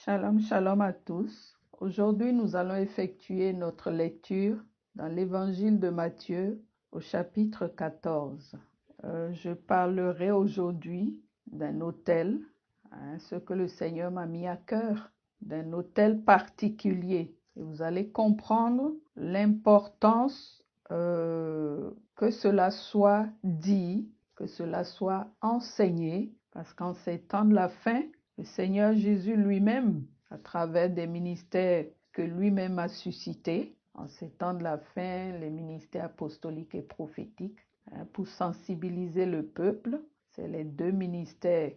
Shalom, shalom à tous. Aujourd'hui, nous allons effectuer notre lecture dans l'évangile de Matthieu au chapitre 14. Je parlerai aujourd'hui d'un autel, ce que le Seigneur m'a mis à cœur, d'un autel particulier. Et vous allez comprendre l'importance que cela soit dit, que cela soit enseigné, parce qu'en ces temps de la fin, le Seigneur Jésus lui-même, à travers des ministères que lui-même a suscités, en ces temps de la fin, les ministères apostoliques et prophétiques, pour sensibiliser le peuple, c'est les deux ministères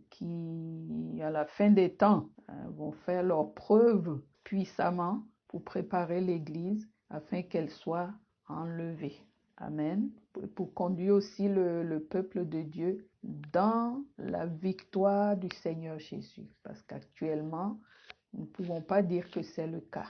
qui, à la fin des temps, vont faire leur preuve puissamment pour préparer l'Église afin qu'elle soit enlevée. Amen. Pour conduire aussi le peuple de Dieu dans la victoire du Seigneur Jésus. Parce qu'actuellement, nous ne pouvons pas dire que c'est le cas.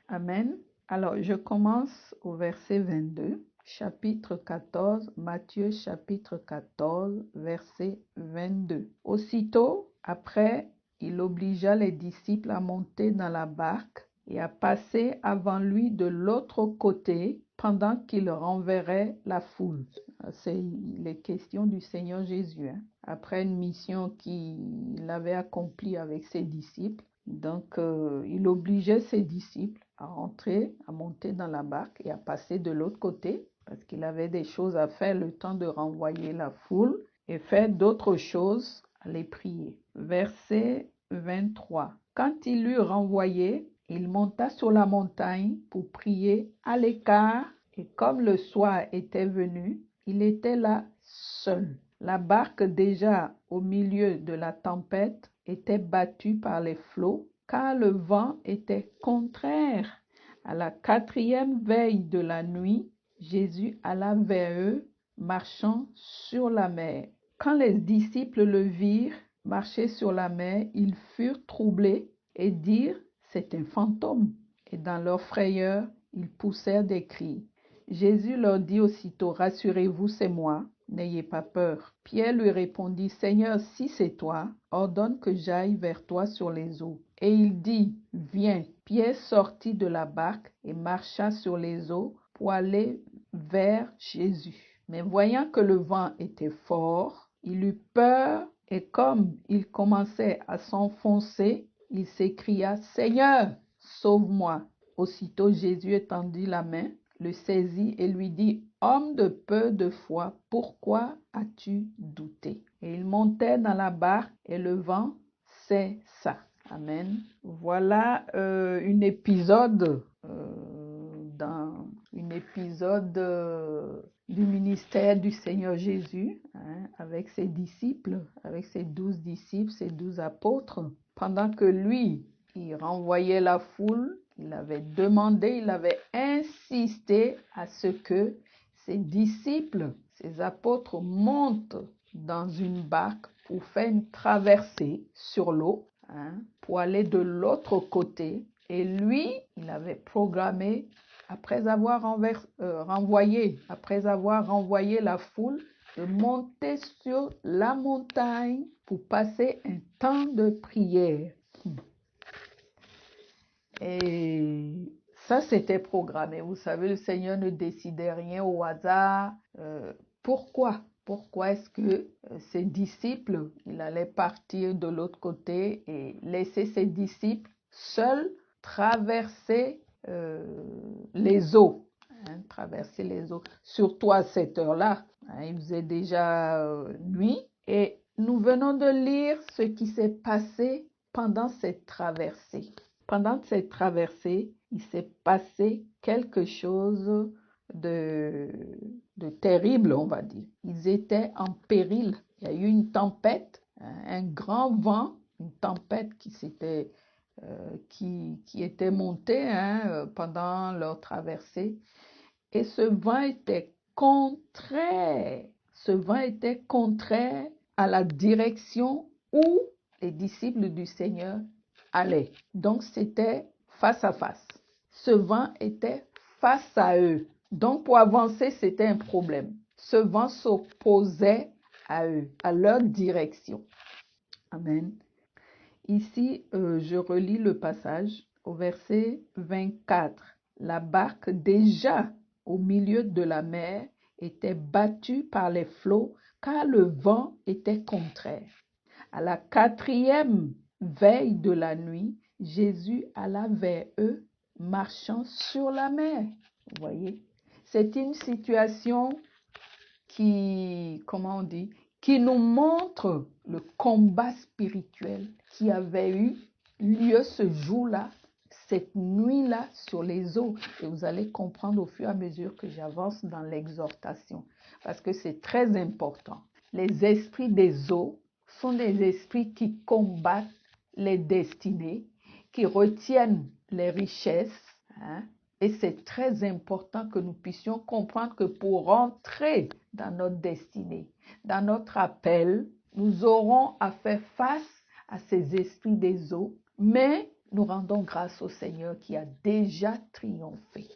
Amen. Alors, je commence au verset 22, chapitre 14, Matthieu chapitre 14, verset 22. Aussitôt après, il obligea les disciples à monter dans la barque et à passer avant lui de l'autre côté pendant qu'il renverrait la foule. C'est les questions du Seigneur Jésus, après une mission qu'il avait accomplie avec ses disciples. Donc, il obligeait ses disciples à rentrer, à monter dans la barque et à passer de l'autre côté parce qu'il avait des choses à faire, le temps de renvoyer la foule et faire d'autres choses, aller prier. Verset 23. Quand il l'eut renvoyé, il monta sur la montagne pour prier à l'écart et comme le soir était venu, il était là seul. La barque déjà au milieu de la tempête était battue par les flots car le vent était contraire. À la 4e veille de la nuit, Jésus alla vers eux, marchant sur la mer. Quand les disciples le virent marcher sur la mer, ils furent troublés et dirent « C'est un fantôme ». Et dans leur frayeur, ils poussèrent des cris. Jésus leur dit aussitôt « Rassurez-vous, c'est moi, n'ayez pas peur ». Pierre lui répondit « Seigneur, si c'est toi, ordonne que j'aille vers toi sur les eaux ». Et il dit « Viens ». Pierre sortit de la barque et marcha sur les eaux pour aller vers Jésus. Mais voyant que le vent était fort, il eut peur et comme il commençait à s'enfoncer, il s'écria « Seigneur, sauve-moi ». Aussitôt Jésus étendit la main, le saisit et lui dit « Homme de peu de foi, pourquoi as-tu douté ?» Et il montait dans la barque et le vent cessa. Amen. Voilà un épisode du ministère du Seigneur Jésus avec ses disciples, avec ses 12 disciples, ses 12 apôtres. Pendant que lui, il renvoyait la foule, il avait demandé, il avait insisté à ce que ses disciples, ses apôtres montent dans une barque pour faire une traversée sur l'eau, pour aller de l'autre côté. Et lui, il avait programmé, après avoir renvoyé la foule, de monter sur la montagne pour passer un temps de prière. Et ça, c'était programmé. Vous savez, le Seigneur ne décidait rien au hasard. Pourquoi est-ce que ses disciples, il allait partir de l'autre côté et laisser ses disciples seuls traverser les eaux, traverser les eaux, surtout à cette heure-là. Il faisait déjà nuit et nous venons de lire ce qui s'est passé pendant cette traversée. Pendant cette traversée, il s'est passé quelque chose de terrible, on va dire. Ils étaient en péril. Il y a eu une tempête, un grand vent, une tempête qui était montée pendant leur traversée. Et ce vent était contraire. Ce vent était contraire à la direction où les disciples du Seigneur allaient. Donc, c'était face à face. Ce vent était face à eux. Donc, pour avancer, c'était un problème. Ce vent s'opposait à eux, à leur direction. Amen. Ici, je relis le passage au verset 24. La barque déjà au milieu de la mer était battue par les flots car le vent était contraire. À la 4e veille de la nuit, Jésus alla vers eux marchant sur la mer. Vous voyez, c'est une situation qui, qui nous montre le combat spirituel qui avait eu lieu ce jour-là, cette nuit-là sur les eaux. Et vous allez comprendre au fur et à mesure que j'avance dans l'exhortation, parce que c'est très important. Les esprits des eaux sont des esprits qui combattent les destinées, qui retiennent les richesses, et c'est très important que nous puissions comprendre que pour rentrer dans notre destinée, dans notre appel, nous aurons à faire face à ces esprits des eaux, mais nous rendons grâce au Seigneur qui a déjà triomphé.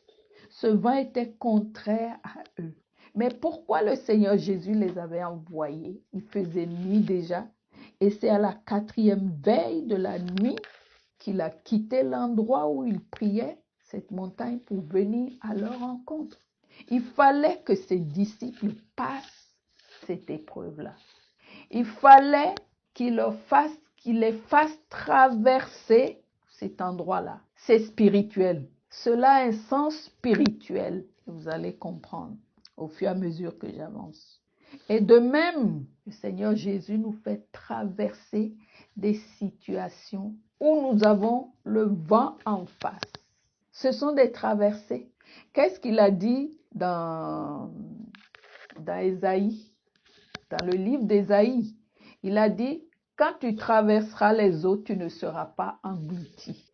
Ce vent était contraire à eux. Mais pourquoi le Seigneur Jésus les avait envoyés? Il faisait nuit déjà, et c'est à la 4e veille de la nuit qu'il a quitté l'endroit où il priait, cette montagne, pour venir à leur rencontre. Il fallait que ses disciples passent cette épreuve-là. Il fallait qu'il les fasse traverser cet endroit-là. C'est spirituel. Cela a un sens spirituel. Vous allez comprendre au fur et à mesure que j'avance. Et de même, le Seigneur Jésus nous fait traverser des situations où nous avons le vent en face. Ce sont des traversées. Qu'est-ce qu'il a dit dans Ésaïe, dans le livre d'Ésaïe? Il a dit, quand tu traverseras les eaux, tu ne seras pas englouti.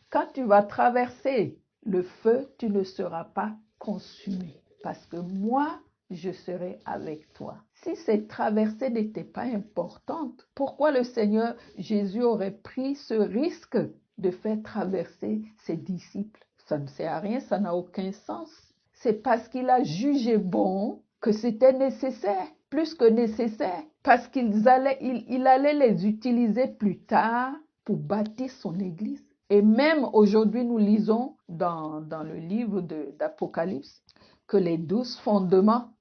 Quand tu vas traverser le feu, tu ne seras pas consumé. Parce que moi, je serai avec toi. Si cette traversée n'était pas importante, pourquoi le Seigneur Jésus aurait pris ce risque de faire traverser ses disciples? Ça ne sert à rien, ça n'a aucun sens. C'est parce qu'il a jugé bon que c'était nécessaire, plus que nécessaire, parce qu'il allait les utiliser plus tard pour bâtir son église. Et même aujourd'hui, nous lisons dans le livre d'Apocalypse que les 12 fondements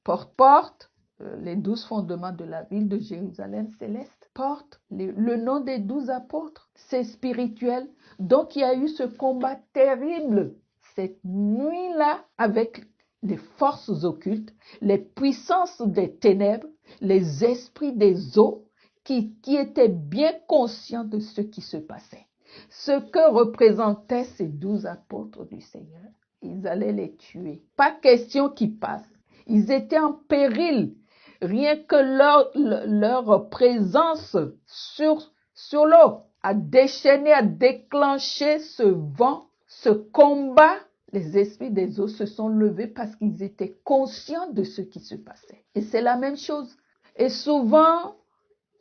les 12 fondements de la ville de Jérusalem céleste portent le nom des 12 apôtres. C'est spirituel. Donc, il y a eu ce combat terrible cette nuit-là avec les forces occultes, les puissances des ténèbres, les esprits des eaux qui étaient bien conscients de ce qui se passait. Ce que représentaient ces 12 apôtres du Seigneur, ils allaient les tuer. Pas question qu'ils passent. Ils étaient en péril. Rien que leur présence sur l'eau a déchaîné, a déclenché ce vent, ce combat. Les esprits des eaux se sont levés parce qu'ils étaient conscients de ce qui se passait. Et c'est la même chose. Et souvent,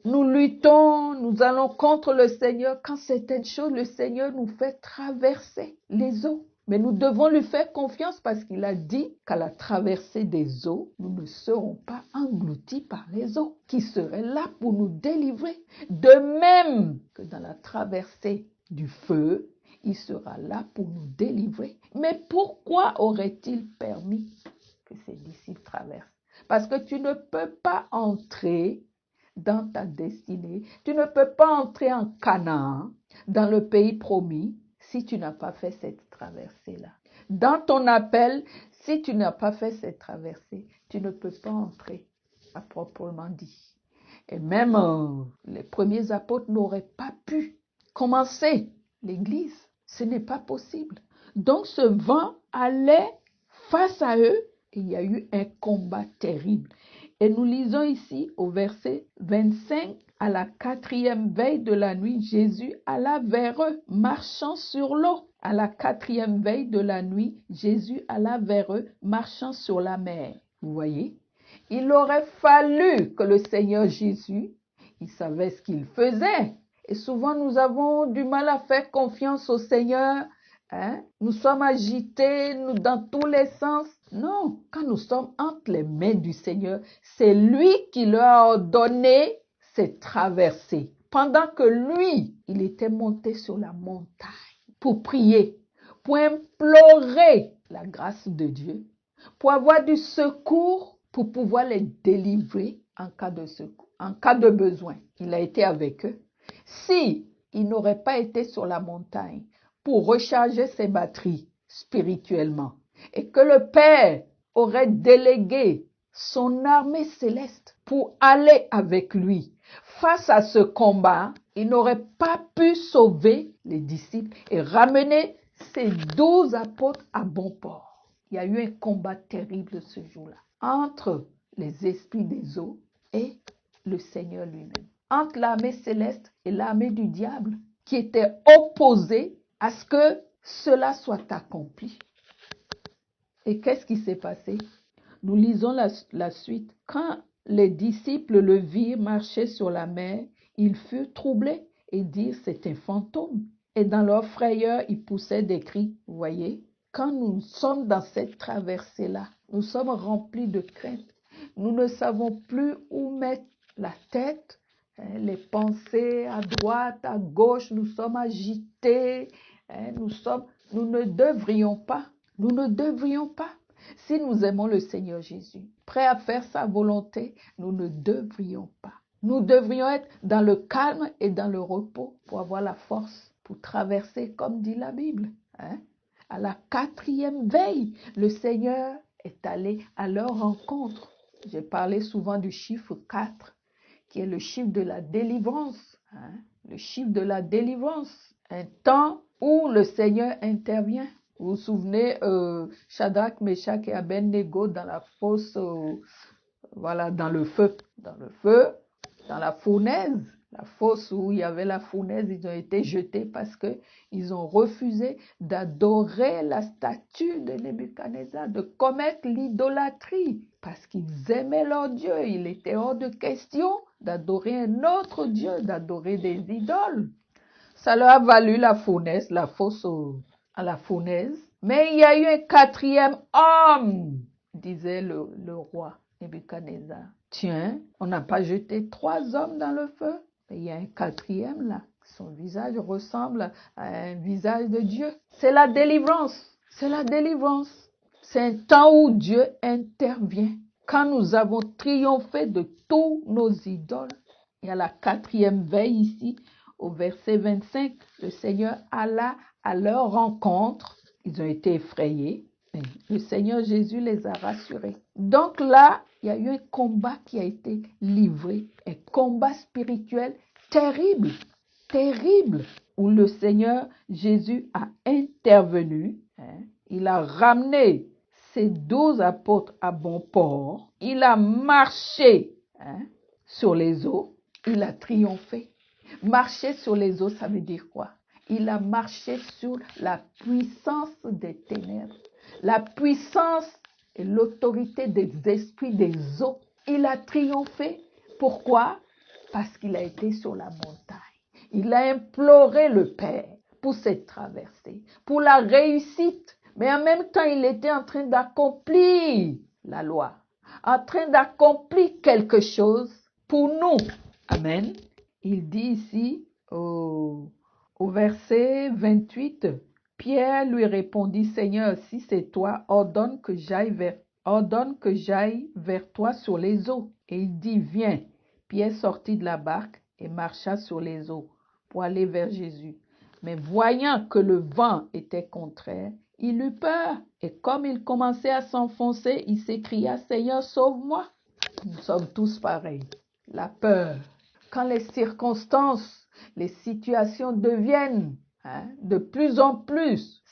nous luttons, nous allons contre le Seigneur. Quand certaines choses, le Seigneur nous fait traverser les eaux. Mais nous devons lui faire confiance parce qu'il a dit qu'à la traversée des eaux, nous ne serons pas engloutis par les eaux, qui seraient là pour nous délivrer. De même que dans la traversée du feu, il sera là pour nous délivrer. Mais pourquoi aurait-il permis que ses disciples traversent? Parce que tu ne peux pas entrer dans ta destinée. Tu ne peux pas entrer en Canaan, dans le pays promis, si tu n'as pas fait cette traversée-là. Dans ton appel, si tu n'as pas fait cette traversée, tu ne peux pas entrer à proprement dit. Et même les premiers apôtres n'auraient pas pu commencer l'Église. Ce n'est pas possible. Donc ce vent allait face à eux et il y a eu un combat terrible. Et nous lisons ici au verset 25, à la 4e veille de la nuit, Jésus alla vers eux, marchant sur l'eau. À la 4e veille de la nuit, Jésus alla vers eux, marchant sur la mer. Vous voyez? Il aurait fallu que le Seigneur Jésus, il savait ce qu'il faisait. Et souvent, nous avons du mal à faire confiance au Seigneur. Nous sommes agités dans tous les sens. Non, quand nous sommes entre les mains du Seigneur, c'est lui qui leur a ordonné cette traversée. pendant que lui, il était monté sur la montagne pour prier, pour implorer la grâce de Dieu, pour avoir du secours, pour pouvoir les délivrer en cas de secours, en cas de besoin. Il a été avec eux. Si il n'aurait pas été sur la montagne pour recharger ses batteries spirituellement et que le Père aurait délégué son armée céleste pour aller avec lui face à ce combat, il n'aurait pas pu sauver les disciples et ramener ces 12 apôtres à bon port. Il y a eu un combat terrible ce jour-là entre les esprits des eaux et le Seigneur lui-même, entre l'armée céleste et l'armée du diable qui étaient opposées à ce que cela soit accompli. Et qu'est-ce qui s'est passé? Nous lisons la suite. Quand les disciples le virent marcher sur la mer, ils furent troublés et dirent c'est un fantôme. Et dans leur frayeur, ils poussaient des cris. Vous voyez, quand nous sommes dans cette traversée-là, nous sommes remplis de crainte. Nous ne savons plus où mettre la tête. Les pensées à droite, à gauche, nous sommes agités. Nous ne devrions pas. Nous ne devrions pas. Si nous aimons le Seigneur Jésus, prêts à faire sa volonté, nous ne devrions pas. Nous devrions être dans le calme et dans le repos pour avoir la force, pour traverser comme dit la Bible. À la 4e veille, le Seigneur est allé à leur rencontre. J'ai parlé souvent du chiffre 4, qui est le chiffre de la délivrance. Le chiffre de la délivrance. Un temps où le Seigneur intervient. Vous vous souvenez, Shadrach, Meshach et Abednego dans la fosse, dans le feu, dans la fournaise, la fosse où il y avait la fournaise, ils ont été jetés parce qu'ils ont refusé d'adorer la statue de Nebuchadnezzar, de commettre l'idolâtrie, parce qu'ils aimaient leur Dieu. Il était hors de question d'adorer un autre Dieu, d'adorer des idoles. Ça leur a valu la fournaise, la fosse à la fournaise. Mais il y a eu un 4e homme, disait le roi Nebuchadnezzar. Tiens, on n'a pas jeté 3 hommes dans le feu. Mais il y a un 4e là. Son visage ressemble à un visage de Dieu. C'est la délivrance. C'est la délivrance. C'est un temps où Dieu intervient. Quand nous avons triomphé de tous nos idoles. Et à la 4e veille ici, au verset 25, le Seigneur alla à leur rencontre. Ils ont été effrayés. Le Seigneur Jésus les a rassurés. Donc là, il y a eu un combat qui a été livré. Un combat spirituel terrible, terrible, où le Seigneur Jésus a intervenu. Il a ramené ses 12 apôtres à bon port. Il a marché sur les eaux. Il a triomphé. Marcher sur les eaux, ça veut dire quoi? Il a marché sur la puissance des ténèbres, la puissance et l'autorité des esprits des eaux. Il a triomphé. Pourquoi? Parce qu'il a été sur la montagne. Il a imploré le Père pour cette traversée, pour la réussite. Mais en même temps, il était en train d'accomplir la loi, en train d'accomplir quelque chose pour nous. Amen. Il dit ici au verset 28, Pierre lui répondit, Seigneur, si c'est toi, ordonne que j'aille vers toi sur les eaux. Et il dit, viens. Pierre sortit de la barque et marcha sur les eaux pour aller vers Jésus. Mais voyant que le vent était contraire, il eut peur. Et comme il commençait à s'enfoncer, il s'écria, Seigneur, sauve-moi. Nous sommes tous pareils. La peur. Quand les circonstances, les situations deviennent de plus en plus,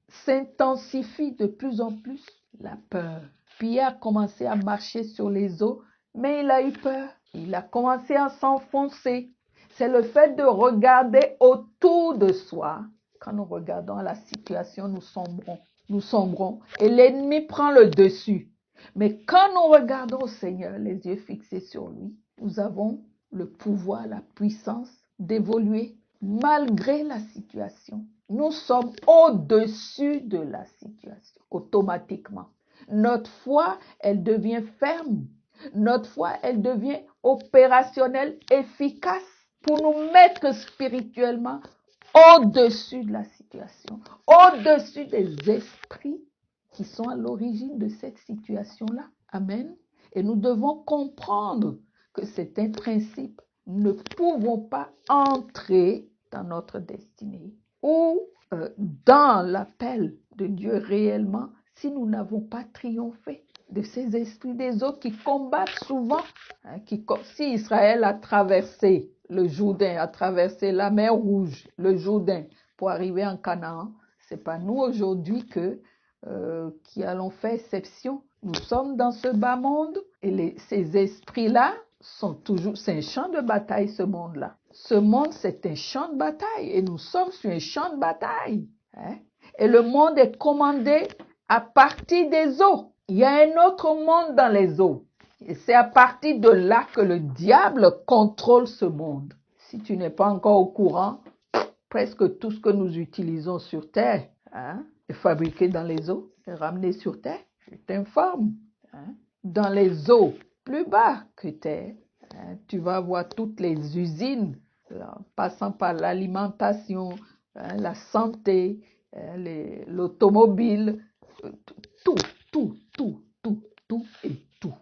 s'intensifient de plus en plus, la peur. Pierre a commencé à marcher sur les eaux, mais il a eu peur. Il a commencé à s'enfoncer. C'est le fait de regarder autour de soi. Quand nous regardons la situation, nous sombrons. Nous sombrons. Et l'ennemi prend le dessus. Mais quand nous regardons au Seigneur, les yeux fixés sur lui, nous avons le pouvoir, la puissance d'évoluer malgré la situation. Nous sommes au-dessus de la situation, automatiquement. Notre foi, elle devient ferme. Notre foi, elle devient opérationnelle, efficace. pour nous mettre spirituellement au-dessus de la situation, au-dessus des esprits qui sont à l'origine de cette situation-là. Amen. Et nous devons comprendre que c'est un principe. Nous ne pouvons pas entrer dans notre destinée ou dans l'appel de Dieu réellement si nous n'avons pas triomphé de ces esprits des eaux qui combattent souvent. Si Israël a traversé le Jourdain, a traversé la mer Rouge, le Jourdain, pour arriver en Canaan, c'est pas nous aujourd'hui qui allons faire exception. Nous sommes dans ce bas monde et ces esprits-là sont toujours, c'est un champ de bataille ce monde-là. Ce monde, c'est un champ de bataille et nous sommes sur un champ de bataille. Et le monde est commandé à partir des eaux. Il y a un autre monde dans les eaux. Et c'est à partir de là que le diable contrôle ce monde. Si tu n'es pas encore au courant, presque tout ce que nous utilisons sur Terre est fabriqué dans les eaux et ramené sur Terre. Je t'informe. Dans les eaux plus bas que Terre, tu vas voir toutes les usines, passant par l'alimentation, la santé, l'automobile, tout et tout.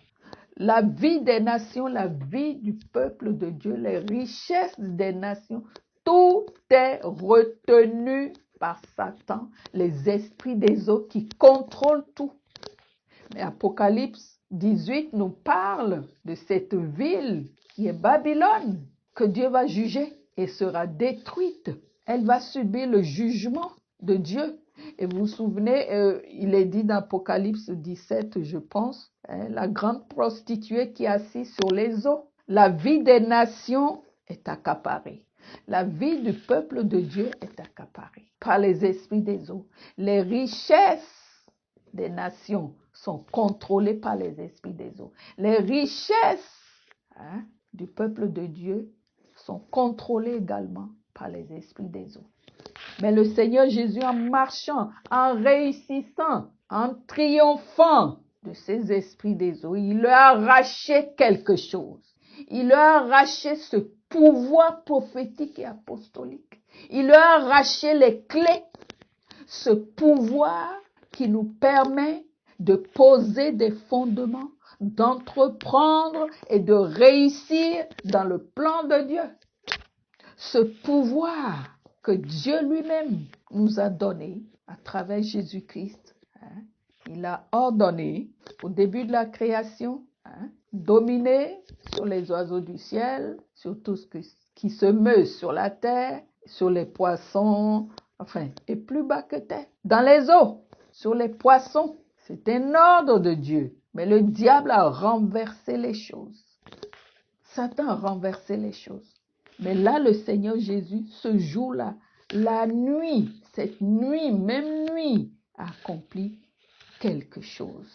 La vie des nations, la vie du peuple de Dieu, les richesses des nations, tout est retenu par Satan, les esprits des eaux qui contrôlent tout. Mais Apocalypse 18 nous parle de cette ville qui est Babylone, que Dieu va juger et sera détruite. Elle va subir le jugement de Dieu. Et vous vous souvenez, il est dit dans Apocalypse 17, je pense, la grande prostituée qui est assise sur les eaux. La vie des nations est accaparée. La vie du peuple de Dieu est accaparée par les esprits des eaux. Les richesses des nations sont contrôlées par les esprits des eaux. Les richesses du peuple de Dieu sont contrôlées également par les esprits des eaux. Mais le Seigneur Jésus, en marchant, en réussissant, en triomphant de ces esprits des eaux, il leur a arraché quelque chose. Il leur a arraché ce pouvoir prophétique et apostolique. Il leur a arraché les clés, ce pouvoir qui nous permet de poser des fondements, d'entreprendre et de réussir dans le plan de Dieu. Ce pouvoir que Dieu lui-même nous a donné à travers Jésus-Christ, il a ordonné au début de la création, dominer sur les oiseaux du ciel, sur tout ce qui se meut sur la terre, sur les poissons, et plus bas que terre, dans les eaux, sur les poissons. C'est un ordre de Dieu, mais le diable a renversé les choses. Satan a renversé les choses. Mais là, le Seigneur Jésus, ce jour-là, la nuit, cette nuit, même nuit, a accompli quelque chose.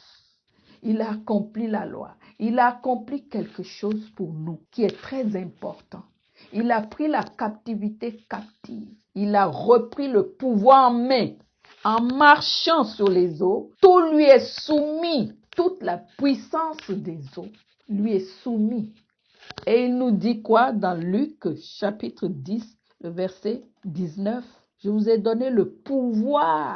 Il a accompli la loi. Il a accompli quelque chose pour nous qui est très important. Il a pris la captivité captive. Il a repris le pouvoir en main. En marchant sur les eaux, tout lui est soumis. Toute la puissance des eaux lui est soumise. Et il nous dit quoi dans Luc chapitre 10, le verset 19? Je vous ai donné le pouvoir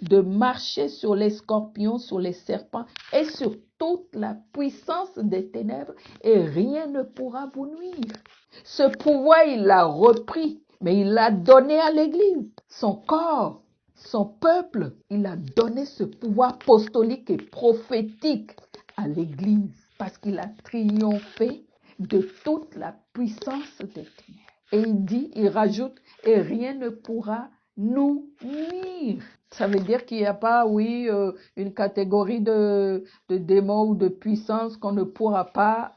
de marcher sur les scorpions, sur les serpents et sur toute la puissance des ténèbres et rien ne pourra vous nuire. Ce pouvoir, il l'a repris, mais il l'a donné à l'Église, son corps, son peuple. Il a donné ce pouvoir apostolique et prophétique à l'Église parce qu'il a triomphé de toute la puissance des ténèbres. Et il dit, il rajoute, et rien ne pourra nous nuire. Ça veut dire qu'il n'y a pas, une catégorie de démons ou de puissance qu'on ne pourra pas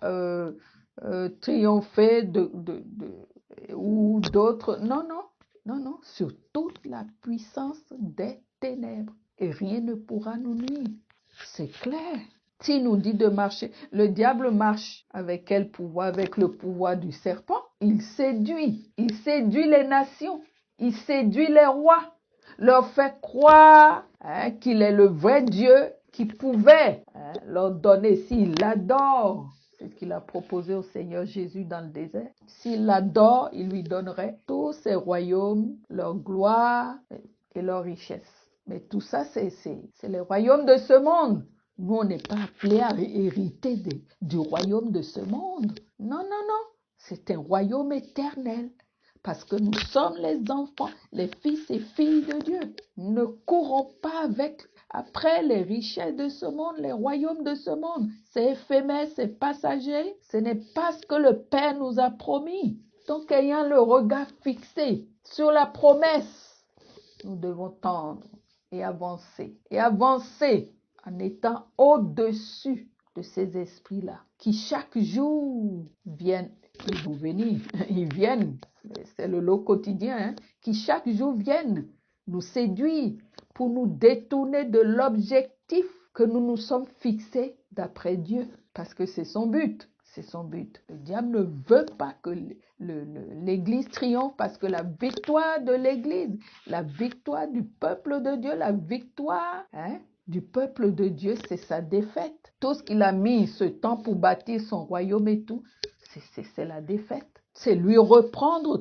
triompher ou d'autres. Non, sur toute la puissance des ténèbres. Et rien ne pourra nous nuire. C'est clair. S'il nous dit de marcher, le diable marche avec quel pouvoir? Avec le pouvoir du serpent. Il séduit les nations, il séduit les rois, leur fait croire qu'il est le vrai Dieu qui pouvait leur donner, s'il l'adore, C'est ce qu'il a proposé au Seigneur Jésus dans le désert. S'il l'adore, il lui donnerait tous ses royaumes, leur gloire et leur richesse. Mais tout ça, c'est les royaumes de ce monde. Nous, on n'est pas appelés à hériter du royaume de ce monde. Non, non, non. C'est un royaume éternel. Parce que nous sommes les enfants, les fils et filles de Dieu. Nous ne courons pas après les richesses de ce monde, les royaumes de ce monde. C'est éphémère, c'est passager. Ce n'est pas ce que le Père nous a promis. Donc, ayant le regard fixé sur la promesse, nous devons tendre et avancer en étant au-dessus de ces esprits-là, qui chaque jour viennent, ils vont venir, ils viennent, c'est le lot quotidien, hein, qui chaque jour viennent nous séduire pour nous détourner de l'objectif que nous nous sommes fixés d'après Dieu, parce que c'est son but. C'est son but. Le diable ne veut pas que l'Église triomphe parce que la victoire de l'Église, la victoire du peuple de Dieu, la victoire du peuple de Dieu, c'est sa défaite. Tout ce qu'il a mis ce temps pour bâtir son royaume et tout, c'est la défaite. C'est lui reprendre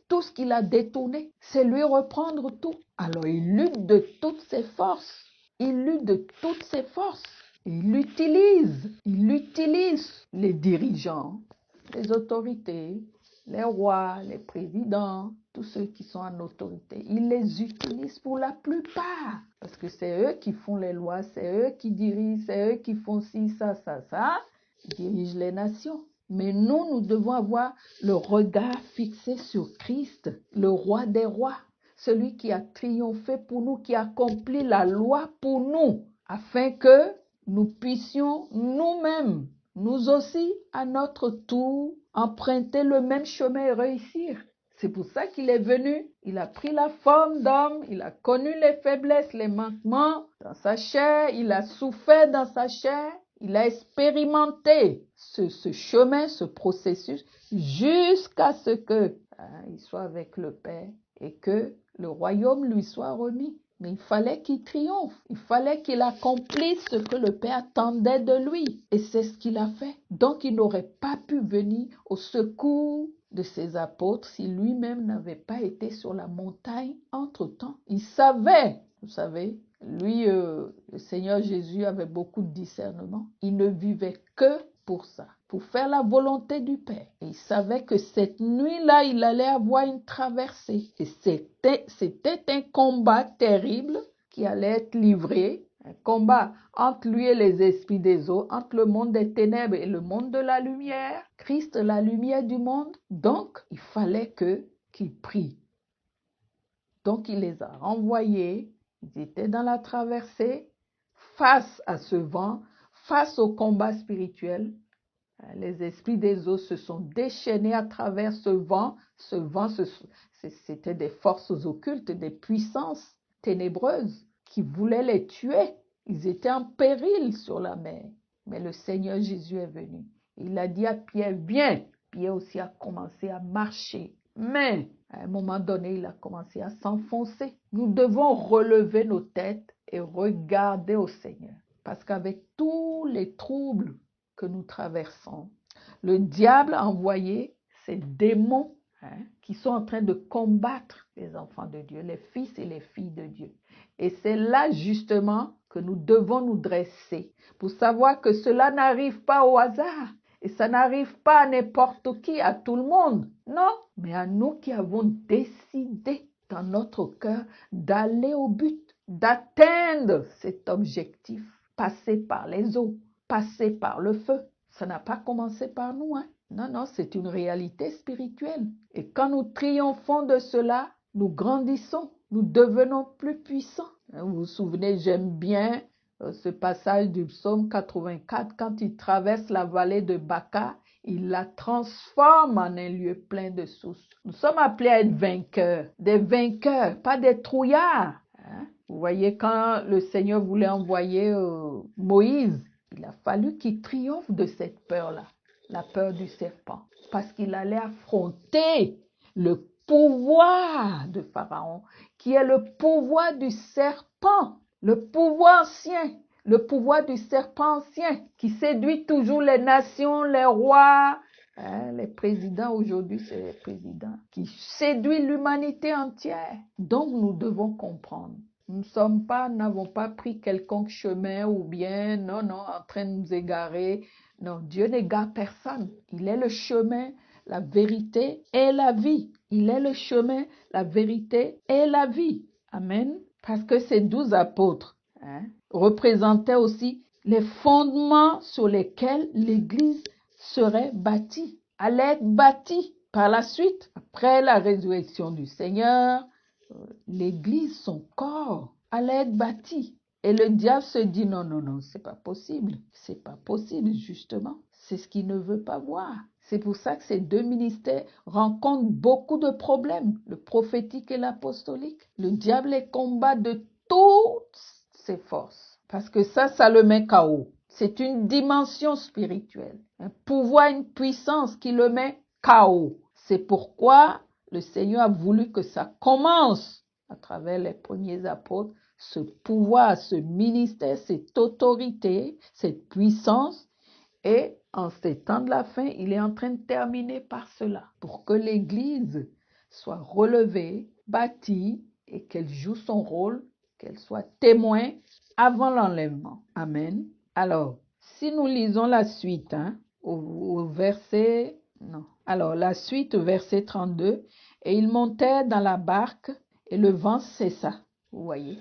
tout ce qu'il a détourné. C'est lui reprendre tout. Alors il lutte de toutes ses forces. Il lutte de toutes ses forces. Il utilise les dirigeants, les autorités, les rois, les présidents, tous ceux qui sont en autorité. Il les utilise pour la plupart. Parce que c'est eux qui font les lois, c'est eux qui dirigent, c'est eux qui font ci, ça. Ils dirigent les nations. Mais nous devons avoir le regard fixé sur Christ, le roi des rois. Celui qui a triomphé pour nous, qui accomplit la loi pour nous, afin que nous puissions nous-mêmes, nous aussi, à notre tour, emprunter le même chemin et réussir. C'est pour ça qu'il est venu. Il a pris la forme d'homme, il a connu les faiblesses, les manquements dans sa chair, il a souffert dans sa chair, il a expérimenté ce chemin, ce processus, jusqu'à ce qu'il soit avec le Père et que le royaume lui soit remis. Mais il fallait qu'il triomphe, il fallait qu'il accomplisse ce que le Père attendait de lui. Et c'est ce qu'il a fait. Donc il n'aurait pas pu venir au secours de ses apôtres si lui-même n'avait pas été sur la montagne entre-temps. Il savait, vous savez, lui, le Seigneur Jésus avait beaucoup de discernement. Il ne vivait que pour ça, pour faire la volonté du Père. Et il savait que cette nuit-là, il allait avoir une traversée. Et c'était un combat terrible qui allait être livré, un combat entre lui et les esprits des eaux, entre le monde des ténèbres et le monde de la lumière. Christ, la lumière du monde. Donc, il fallait qu'il prie. Donc, il les a renvoyés. Ils étaient dans la traversée, face à ce vent, face au combat spirituel. Les esprits des eaux se sont déchaînés à travers ce vent. Ce vent, c'était des forces occultes, des puissances ténébreuses qui voulaient les tuer. Ils étaient en péril sur la mer. Mais le Seigneur Jésus est venu. Il a dit à Pierre, viens. Pierre aussi a commencé à marcher. Mais à un moment donné, il a commencé à s'enfoncer. Nous devons relever nos têtes et regarder au Seigneur. Parce qu'avec tous les troubles que nous traversons, le diable a envoyé ces démons qui sont en train de combattre les enfants de Dieu, les fils et les filles de Dieu. Et c'est là justement que nous devons nous dresser pour savoir que cela n'arrive pas au hasard. Et ça n'arrive pas à n'importe qui, à tout le monde. Non, mais à nous qui avons décidé dans notre cœur d'aller au but, d'atteindre cet objectif, passer par les eaux, passer par le feu. Ça n'a pas commencé par nous, hein? Non, non, c'est une réalité spirituelle. Et quand nous triomphons de cela, nous grandissons, nous devenons plus puissants. Vous vous souvenez, j'aime bien ce passage du psaume 84, quand il traverse la vallée de Baca, il la transforme en un lieu plein de sources. Nous sommes appelés à être des vainqueurs, pas des trouillards. Vous voyez, quand le Seigneur voulait envoyer Moïse, il a fallu qu'il triomphe de cette peur-là, la peur du serpent, parce qu'il allait affronter le pouvoir de Pharaon, qui est le pouvoir du serpent, le pouvoir ancien, le pouvoir du serpent ancien qui séduit toujours les nations, les rois, les présidents. Aujourd'hui, c'est les présidents qui séduisent l'humanité entière. Donc, nous devons comprendre. Nous n'avons pas pris quelconque chemin ou bien, non, en train de nous égarer. Non, Dieu n'égare personne. Il est le chemin, la vérité et la vie. Il est le chemin, la vérité et la vie. Amen. Parce que ces 12 apôtres représentaient aussi les fondements sur lesquels l'Église serait bâtie, allait être bâtie par la suite. Après la résurrection du Seigneur, l'Église, son corps, allait être bâti. Et le diable se dit non, c'est pas possible. C'est pas possible, justement. C'est ce qu'il ne veut pas voir. C'est pour ça que ces deux ministères rencontrent beaucoup de problèmes, le prophétique et l'apostolique. Le diable les combat de toutes ses forces. Parce que ça le met KO. C'est une dimension spirituelle, un pouvoir, une puissance qui le met KO. C'est pourquoi le Seigneur a voulu que ça commence à travers les premiers apôtres, ce pouvoir, ce ministère, cette autorité, cette puissance. Et en ces temps de la fin, il est en train de terminer par cela, pour que l'Église soit relevée, bâtie et qu'elle joue son rôle, qu'elle soit témoin avant l'enlèvement. Amen. Alors, si nous lisons la suite, au verset... Non. Alors, la suite, verset 32. Et ils montèrent dans la barque et le vent cessa. Vous voyez,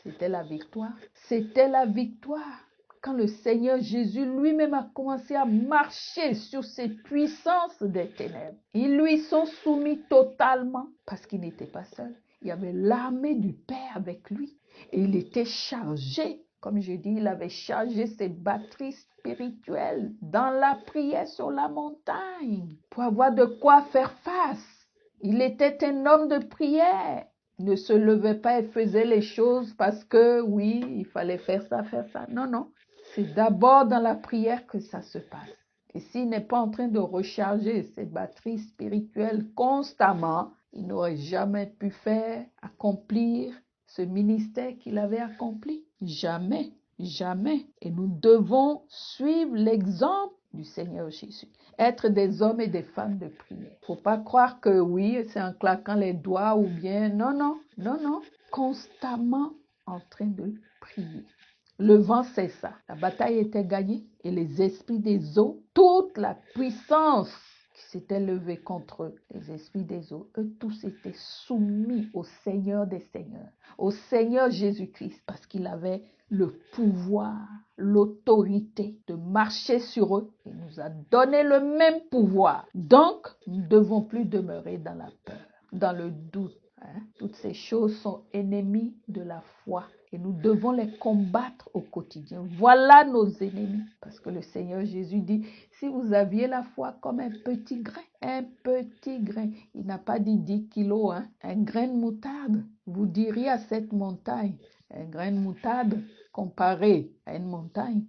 c'était la victoire. C'était la victoire. Quand le Seigneur Jésus lui-même a commencé à marcher sur ces puissances des ténèbres, ils lui sont soumis totalement parce qu'il n'était pas seul. Il y avait l'armée du Père avec lui et il était chargé. Comme je dis, il avait chargé ses batteries spirituelles dans la prière sur la montagne pour avoir de quoi faire face. Il était un homme de prière. Il ne se levait pas et faisait les choses parce que, oui, il fallait faire ça. Non. C'est d'abord dans la prière que ça se passe. Et s'il n'est pas en train de recharger ses batteries spirituelles constamment, il n'aurait jamais pu accomplir ce ministère qu'il avait accompli. Jamais. Et nous devons suivre l'exemple du Seigneur Jésus. Être des hommes et des femmes de prière. Il ne faut pas croire que oui, c'est en claquant les doigts ou bien... Non. Constamment en train de prier. Le vent cessa. La bataille était gagnée et les esprits des eaux, toute la puissance qui s'était levée contre eux, les esprits des eaux, eux tous étaient soumis au Seigneur des Seigneurs, au Seigneur Jésus-Christ, parce qu'il avait le pouvoir, l'autorité de marcher sur eux. Il nous a donné le même pouvoir. Donc, nous ne devons plus demeurer dans la peur, dans le doute. Toutes ces choses sont ennemies de la foi et nous devons les combattre au quotidien. Voilà nos ennemis. Parce que le Seigneur Jésus dit, si vous aviez la foi comme un petit grain, il n'a pas dit 10 kilos, un grain de moutarde, vous diriez à cette montagne, un grain de moutarde comparé à une montagne,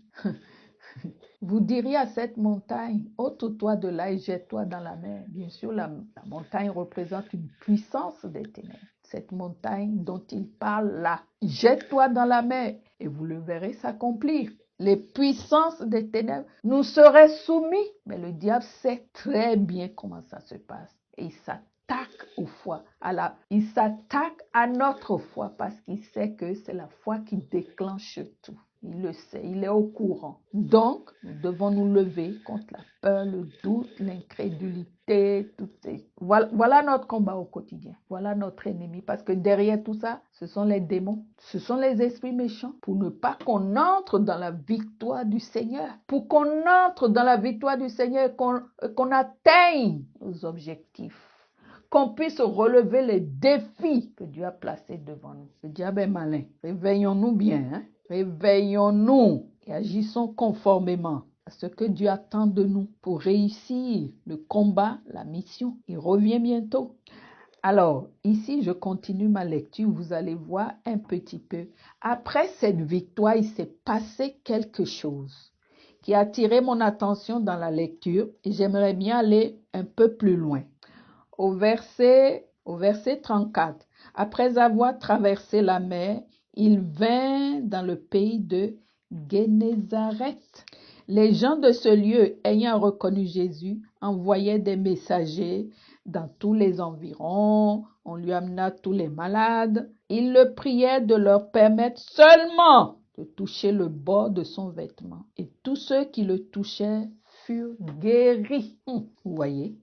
vous diriez à cette montagne, ôte-toi de là et jette-toi dans la mer. Bien sûr, la montagne représente une puissance des ténèbres. Cette montagne dont il parle là, jette-toi dans la mer et vous le verrez s'accomplir. Les puissances des ténèbres nous seraient soumis. Mais le diable sait très bien comment ça se passe. Et il s'attaque aux foi. Il s'attaque à notre foi parce qu'il sait que c'est la foi qui déclenche tout. Il le sait, il est au courant. Donc, nous devons nous lever contre la peur, le doute, l'incrédulité. Voilà notre combat au quotidien. Voilà notre ennemi. Parce que derrière tout ça, ce sont les démons. Ce sont les esprits méchants. Pour ne pas qu'on entre dans la victoire du Seigneur. Pour qu'on entre dans la victoire du Seigneur et qu'on atteigne nos objectifs. Qu'on puisse relever les défis que Dieu a placés devant nous. Le diable est malin. Réveillons-nous bien, Réveillons-nous et agissons conformément à ce que Dieu attend de nous pour réussir le combat, la mission. Il revient bientôt. Alors, ici, je continue ma lecture. Vous allez voir un petit peu. Après cette victoire, il s'est passé quelque chose qui a attiré mon attention dans la lecture et j'aimerais bien aller un peu plus loin. Au verset 34, après avoir traversé la mer, il vint dans le pays de Génézareth. Les gens de ce lieu, ayant reconnu Jésus, envoyaient des messagers dans tous les environs. On lui amena tous les malades. Ils le priaient de leur permettre seulement de toucher le bord de son vêtement. Et tous ceux qui le touchaient furent guéris. Vous voyez.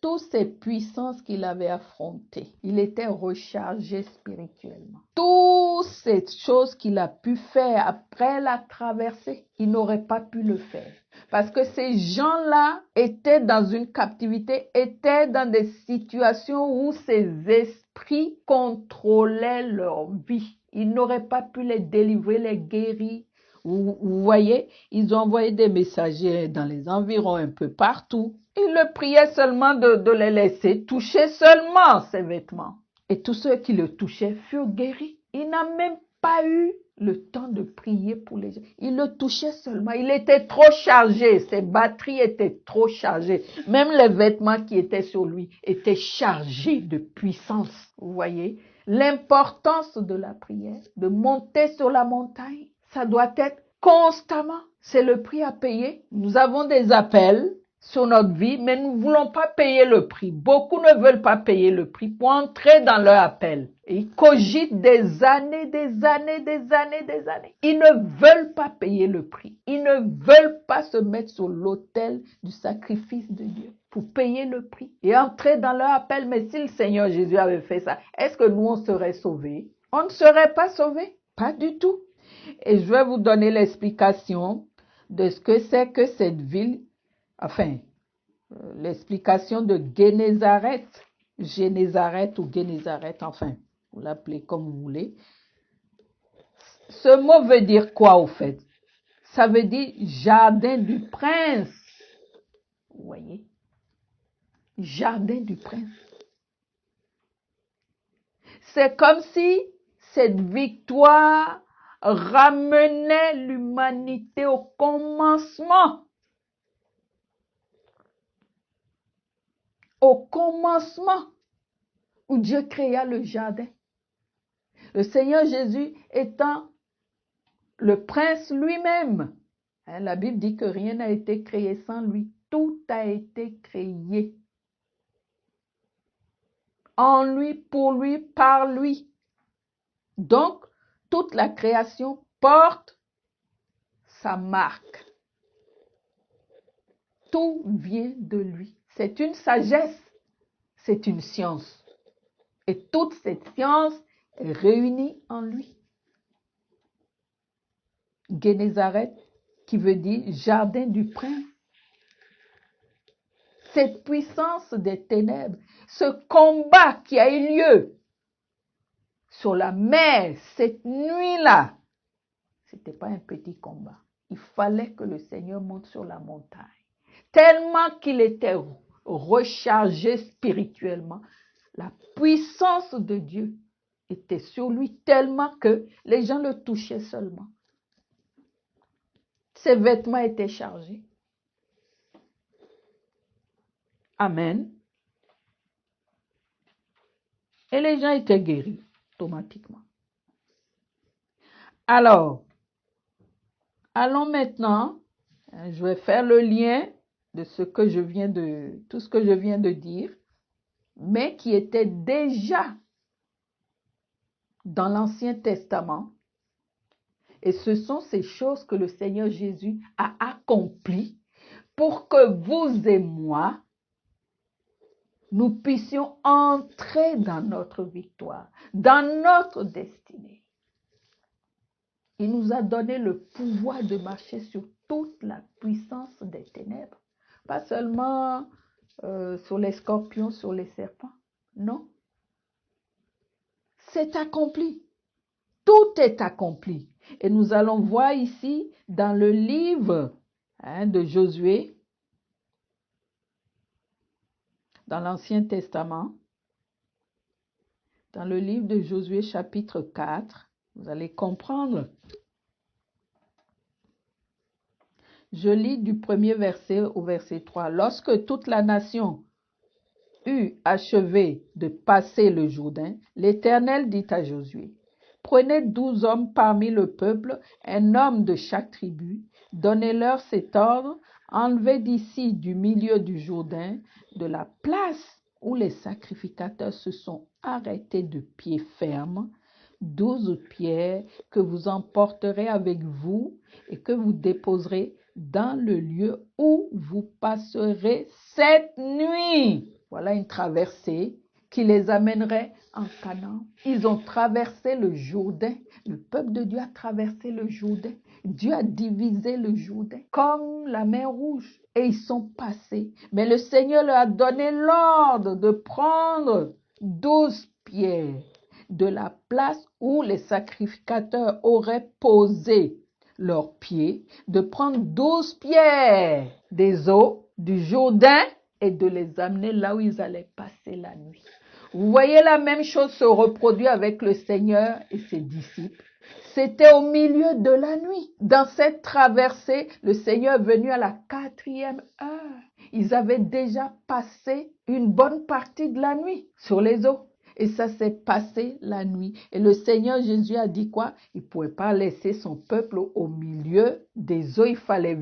Toutes ces puissances qu'il avait affrontées, il était rechargé spirituellement. Toutes ces choses qu'il a pu faire après la traversée, il n'aurait pas pu le faire. Parce que ces gens-là étaient dans une captivité, étaient dans des situations où ces esprits contrôlaient leur vie. Ils n'auraient pas pu les délivrer, les guérir. Vous voyez, ils ont envoyé des messagers dans les environs un peu partout. Ils le priaient seulement de les laisser toucher seulement ses vêtements. Et tous ceux qui le touchaient furent guéris. Il n'a même pas eu le temps de prier pour les gens. Il le touchait seulement. Il était trop chargé. Ses batteries étaient trop chargées. Même les vêtements qui étaient sur lui étaient chargés de puissance. Vous voyez, l'importance de la prière, de monter sur la montagne, ça doit être constamment. C'est le prix à payer. Nous avons des appels sur notre vie, mais nous ne voulons pas payer le prix. Beaucoup ne veulent pas payer le prix pour entrer dans leur appel. Et ils cogitent des années. Ils ne veulent pas payer le prix. Ils ne veulent pas se mettre sur l'autel du sacrifice de Dieu pour payer le prix et entrer dans leur appel. Mais si le Seigneur Jésus avait fait ça, est-ce que nous, on serait sauvés? On ne serait pas sauvés. Pas du tout. Et je vais vous donner l'explication de ce que c'est que cette ville, l'explication de Génézareth, enfin, vous l'appelez comme vous voulez. Ce mot veut dire quoi au fait? Ça veut dire jardin du prince. Vous voyez? Jardin du prince. C'est comme si cette victoire ramenait l'humanité au commencement. Au commencement où Dieu créa le jardin. Le Seigneur Jésus étant le prince lui-même. La Bible dit que rien n'a été créé sans lui. Tout a été créé. En lui, pour lui, par lui. Donc, toute la création porte sa marque. Tout vient de lui. C'est une sagesse, c'est une science. Et toute cette science est réunie en lui. Génézareth, qui veut dire jardin du prince. Cette puissance des ténèbres, ce combat qui a eu lieu sur la mer cette nuit-là, ce n'était pas un petit combat. Il fallait que le Seigneur monte sur la montagne. Tellement qu'il était rechargé spirituellement, la puissance de Dieu était sur lui tellement que les gens le touchaient seulement. Ses vêtements étaient chargés. Amen. Et les gens étaient guéris automatiquement. Alors, allons maintenant, je vais faire le lien de tout ce que je viens de dire, mais qui était déjà dans l'Ancien Testament. Et ce sont ces choses que le Seigneur Jésus a accomplies pour que vous et moi, nous puissions entrer dans notre victoire, dans notre destinée. Il nous a donné le pouvoir de marcher sur toute la puissance des ténèbres. Pas seulement sur les scorpions, sur les serpents. Non. C'est accompli. Tout est accompli. Et nous allons voir ici dans le livre de Josué, dans l'Ancien Testament, dans le livre de Josué chapitre 4, vous allez comprendre. Je lis du premier verset au verset 3. Lorsque toute la nation eut achevé de passer le Jourdain, l'Éternel dit à Josué, Prenez 12 hommes parmi le peuple, un homme de chaque tribu. Donnez-leur cet ordre. Enlevez d'ici, du milieu du Jourdain, de la place où les sacrificateurs se sont arrêtés de pied ferme, 12 pierres que vous emporterez avec vous et que vous déposerez dans le lieu où vous passerez cette nuit. Voilà une traversée qui les amènerait en Canaan. Ils ont traversé le Jourdain. Le peuple de Dieu a traversé le Jourdain. Dieu a divisé le Jourdain comme la mer Rouge. Et ils sont passés. Mais le Seigneur leur a donné l'ordre de prendre 12 pierres de la place où les sacrificateurs auraient posé leurs pieds, de prendre 12 pierres des eaux du Jourdain et de les amener là où ils allaient passer la nuit. Vous voyez la même chose se reproduire avec le Seigneur et ses disciples. C'était au milieu de la nuit. Dans cette traversée, le Seigneur est venu à la 4e heure. Ils avaient déjà passé une bonne partie de la nuit sur les eaux. Et ça s'est passé la nuit. Et le Seigneur Jésus a dit quoi? Il ne pouvait pas laisser son peuple au milieu des eaux. Il fallait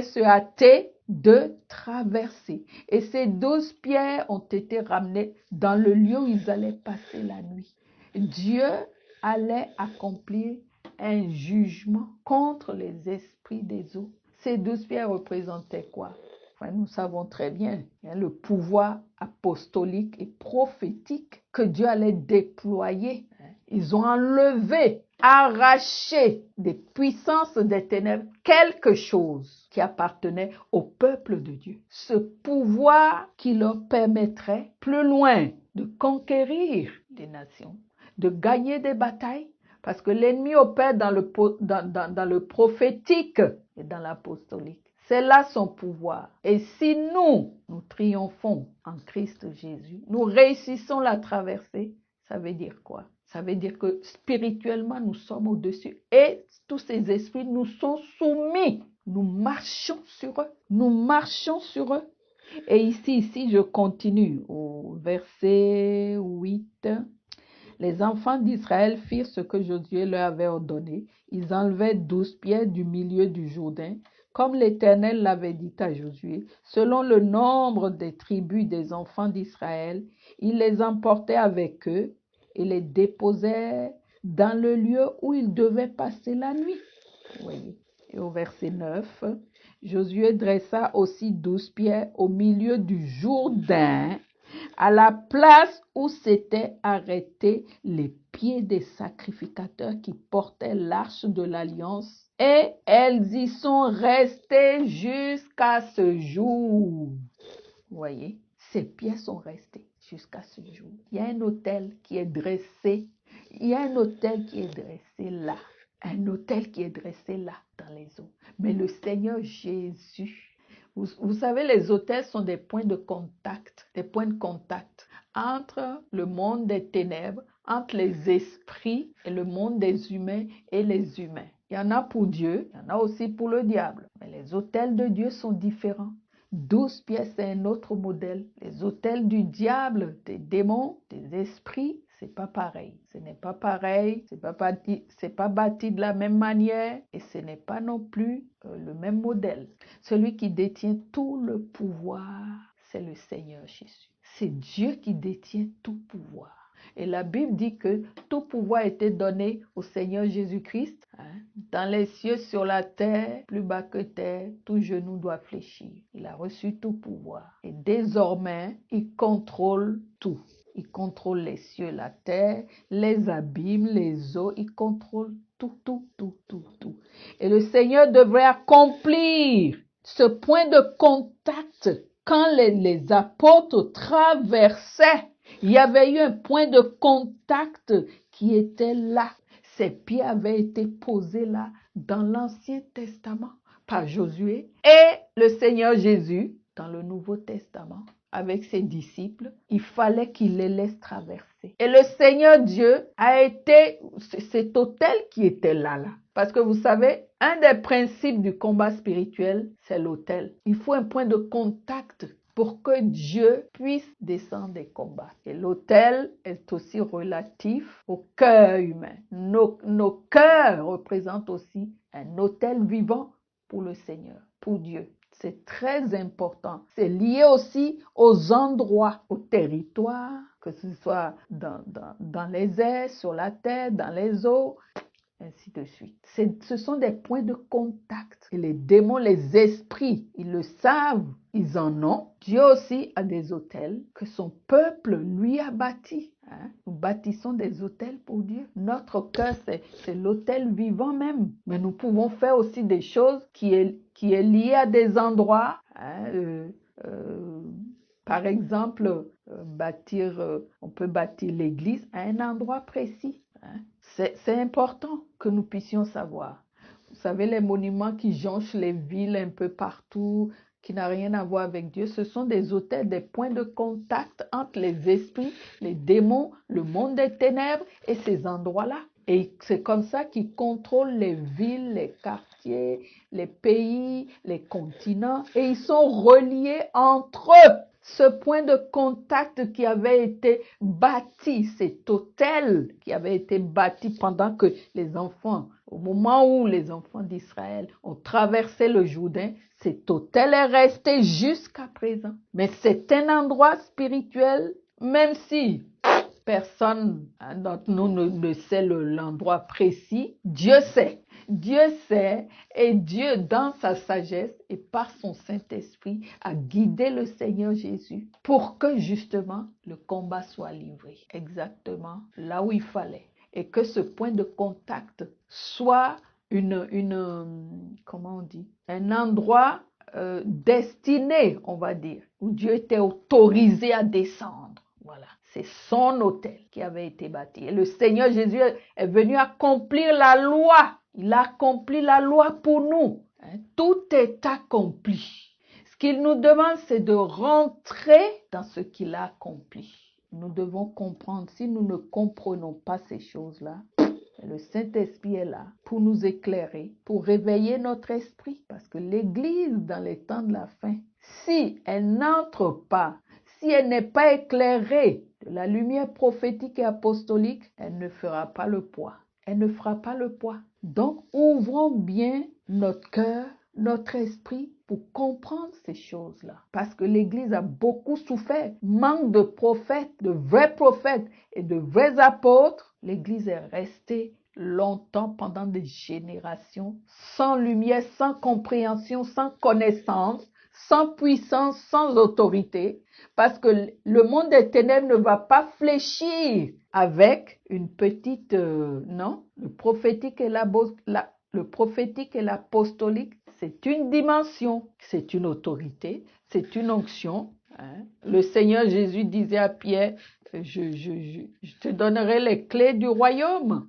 se hâter de traverser. Et ces 12 pierres ont été ramenées dans le lieu où ils allaient passer la nuit. Dieu allait accomplir un jugement contre les esprits des eaux. Ces 12 pierres représentaient quoi? Enfin, nous savons très bien le pouvoir apostolique et prophétique que Dieu allait déployer. Ils ont enlevé, arraché des puissances des ténèbres quelque chose qui appartenait au peuple de Dieu. Ce pouvoir qui leur permettrait plus loin de conquérir des nations, de gagner des batailles, parce que l'ennemi opère dans le prophétique et dans l'apostolique. C'est là son pouvoir. Et si nous triomphons en Christ Jésus, nous réussissons la traversée, ça veut dire quoi? Ça veut dire que spirituellement, nous sommes au-dessus. Et tous ces esprits nous sont soumis. Nous marchons sur eux. Nous marchons sur eux. Et ici, je continue au verset 8. Les enfants d'Israël firent ce que Josué leur avait ordonné. Ils enlevaient 12 pierres du milieu du Jourdain, comme l'Éternel l'avait dit à Josué, selon le nombre des tribus des enfants d'Israël. Ils les emportaient avec eux et les déposaient dans le lieu où ils devaient passer la nuit. Vous voyez. Et au verset 9, Josué dressa aussi 12 pierres au milieu du Jourdain, à la place où s'étaient arrêtés les pieds des sacrificateurs qui portaient l'arche de l'alliance, et elles y sont restées jusqu'à ce jour. Vous voyez, ces pierres sont restées jusqu'à ce jour. Il y a un autel qui est dressé. Il y a un autel qui est dressé là. Un autel qui est dressé là, dans les eaux. Mais le Seigneur Jésus, vous savez, les autels sont des points de contact entre le monde des ténèbres, entre les esprits et le monde des humains et les humains. Il y en a pour Dieu, il y en a aussi pour le diable. Mais les autels de Dieu sont différents. 12 pièces, c'est un autre modèle. Les autels du diable, des démons, des esprits, c'est pas pareil. Ce n'est pas pareil, c'est pas bâti de la même manière et ce n'est pas non plus le même modèle. Celui qui détient tout le pouvoir, c'est le Seigneur Jésus. C'est Dieu qui détient tout pouvoir. Et la Bible dit que tout pouvoir a été donné au Seigneur Jésus-Christ. Dans les cieux, sur la terre, plus bas que terre, tout genou doit fléchir. Il a reçu tout pouvoir. Et désormais, il contrôle tout. Il contrôle les cieux, la terre, les abîmes, les eaux. Il contrôle tout. Et le Seigneur devrait accomplir ce point de contact quand les apôtres traversaient. Il y avait eu un point de contact qui était là. Ces pieds avaient été posés là dans l'Ancien Testament par Josué et le Seigneur Jésus dans le Nouveau Testament avec ses disciples. Il fallait qu'il les laisse traverser. Et le Seigneur Dieu a été cet autel qui était là. Parce que vous savez, un des principes du combat spirituel, c'est l'autel. Il faut un point de contact pour que Dieu puisse descendre et combattre. Et l'autel est aussi relatif au cœur humain. Nos cœurs représentent aussi un autel vivant pour le Seigneur, pour Dieu. C'est très important. C'est lié aussi aux endroits, aux territoires, que ce soit dans les airs, sur la terre, dans les eaux, ainsi de suite. Ce sont des points de contact. Et les démons, les esprits, ils le savent, ils en ont. Dieu aussi a des autels que son peuple lui a bâtis. Nous bâtissons des autels pour Dieu. Notre cœur, c'est l'autel vivant même. Mais nous pouvons faire aussi des choses qui est lié à des endroits. Par exemple, on peut bâtir l'église à un endroit précis. C'est important que nous puissions savoir. Vous savez, les monuments qui jonchent les villes un peu partout, qui n'ont rien à voir avec Dieu, ce sont des autels, des points de contact entre les esprits, les démons, le monde des ténèbres et ces endroits-là. Et c'est comme ça qu'ils contrôlent les villes, les quartiers, les pays, les continents, et ils sont reliés entre eux. Ce point de contact qui avait été bâti, cet autel qui avait été bâti pendant que les enfants, au moment où les enfants d'Israël ont traversé le Jourdain, cet autel est resté jusqu'à présent. Mais c'est un endroit spirituel, même si personne d'entre nous ne sait l'endroit précis, Dieu sait. Dieu sait, et Dieu, dans sa sagesse et par son Saint-Esprit, a guidé le Seigneur Jésus pour que justement le combat soit livré exactement là où il fallait. Et que ce point de contact soit comment on dit, un endroit destiné, on va dire, où Dieu était autorisé à descendre. Voilà, c'est son autel qui avait été bâti. Et le Seigneur Jésus est venu accomplir la loi. Il a accompli la loi pour nous. Tout est accompli. Ce qu'il nous demande, c'est de rentrer dans ce qu'il a accompli. Nous devons comprendre. Si nous ne comprenons pas ces choses-là, le Saint-Esprit est là pour nous éclairer, pour réveiller notre esprit. Parce que l'Église, dans les temps de la fin, si elle n'entre pas, si elle n'est pas éclairée de la lumière prophétique et apostolique, elle ne fera pas le poids. Elle ne fera pas le poids. Donc, ouvrons bien notre cœur, notre esprit pour comprendre ces choses-là. Parce que l'Église a beaucoup souffert. Manque de prophètes, de vrais prophètes et de vrais apôtres. L'Église est restée longtemps, pendant des générations, sans lumière, sans compréhension, sans connaissance, sans puissance, sans autorité, parce que le monde des ténèbres ne va pas fléchir avec une petite... non, le prophétique et l'apostolique, c'est une dimension, c'est une autorité, c'est une onction. Le Seigneur Jésus disait à Pierre, je te donnerai les clés du royaume.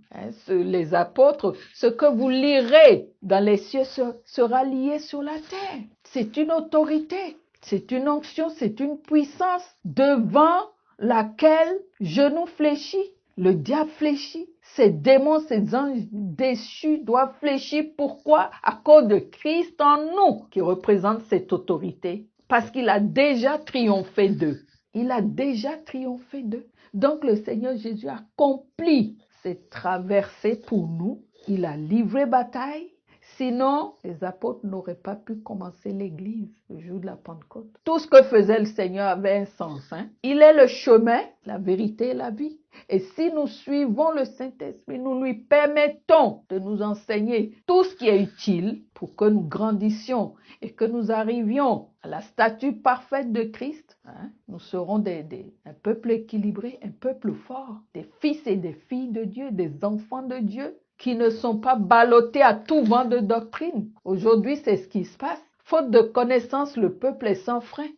Les apôtres, ce que vous lirez dans les cieux sera lié sur la terre. C'est une autorité, c'est une onction, c'est une puissance devant laquelle genou fléchit, le diable fléchit. Ces démons, ces anges déchus doivent fléchir. Pourquoi? À cause de Christ en nous, qui représente cette autorité. Parce qu'il a déjà triomphé d'eux. Il a déjà triomphé d'eux. Donc le Seigneur Jésus a accompli cette traversée pour nous. Il a livré bataille. Sinon, les apôtres n'auraient pas pu commencer l'église le jour de la Pentecôte. Tout ce que faisait le Seigneur avait un sens. Il est le chemin, la vérité et la vie. Et si nous suivons le Saint-Esprit, nous lui permettons de nous enseigner tout ce qui est utile pour que nous grandissions et que nous arrivions à la stature parfaite de Christ, nous serons un peuple équilibré, un peuple fort, des fils et des filles de Dieu, des enfants de Dieu, qui ne sont pas ballottés à tout vent de doctrine. Aujourd'hui, c'est ce qui se passe. Faute de connaissance, le peuple est sans frein.